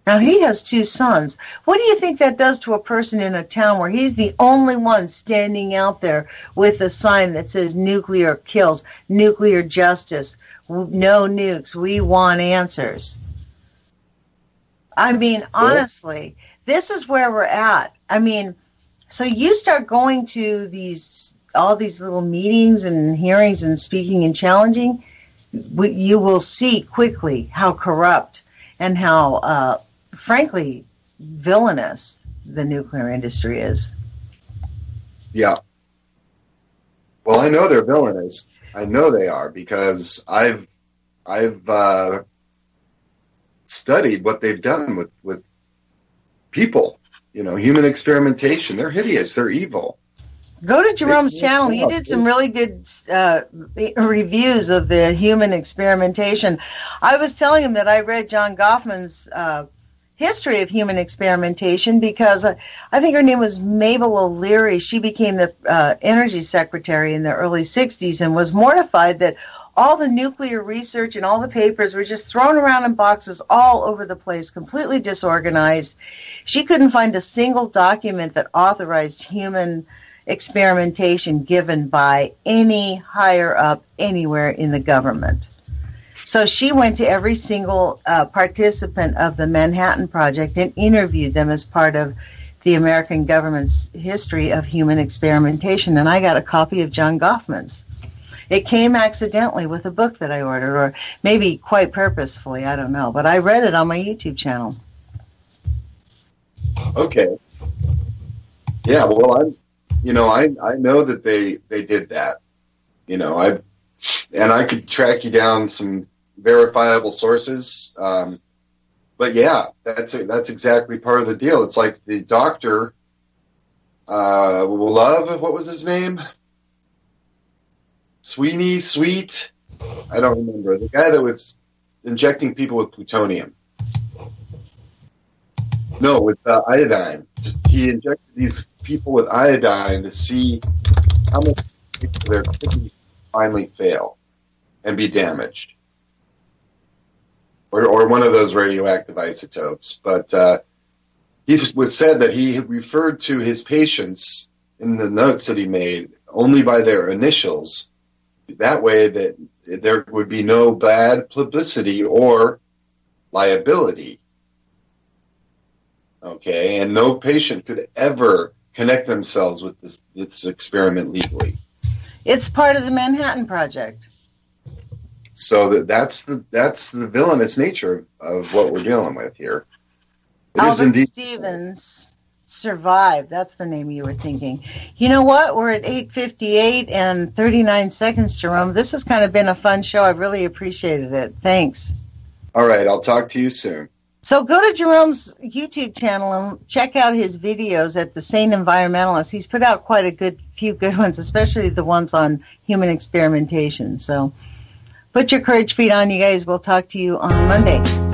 Now, he has 2 sons. What do you think that does to a person in a town where he's the only one standing out there with a sign that says nuclear kills, nuclear justice, no nukes, we want answers? I mean, honestly, this is where we're at. I mean, so you start going to all these little meetings and hearings and speaking and challenging, you will see quickly how corrupt and how frankly, villainous the nuclear industry is.
Yeah. Well, I know they're villainous. I know they are because I've studied what they've done with people. You know, human experimentation. They're hideous. They're evil.
Go to Jerome's channel. He did some really good reviews of the human experimentation. I was telling him that I read John Goffman's history of human experimentation because I think her name was Mabel O'Leary. She became the energy secretary in the early 60s and was mortified that all the nuclear research and all the papers were just thrown around in boxes all over the place, completely disorganized. She couldn't find a single document that authorized human experimentation given by any higher up anywhere in the government. So she went to every single participant of the Manhattan Project and interviewed them as part of the American government's history of human experimentation. And I got a copy of John Goffman's. It came accidentally with a book that I ordered, or maybe quite purposefully, I don't know. But I read it on my YouTube channel.
Okay. Yeah, well, I know that they did that. You know, I could track you down some verifiable sources. But yeah, that's exactly part of the deal. It's like the doctor, what was his name? Sweet? I don't remember. The guy that was injecting people with plutonium. No, with iodine. He injected these people with iodine to see how much their kidneys finally fail and be damaged. Or one of those radioactive isotopes. But he was said that he referred to his patients in the notes that he made only by their initials. That way that there would be no bad publicity or liability. Okay, and no patient could ever connect themselves with this experiment legally.
It's part of the Manhattan Project.
So that's the villainous nature of what we're dealing with here. It
Albert
is indeed
Stevens survived. That's the name you were thinking. You know what? We're at 8:58 and 39 seconds, Jerome. This has kind of been a fun show. I really appreciated it. Thanks.
All right, I'll talk to you soon.
So go to Jerome's YouTube channel and check out his videos at The Sane Environmentalist. He's put out quite a few good ones, especially the ones on human experimentation. So put your courage feet on, you guys. We'll talk to you on Monday.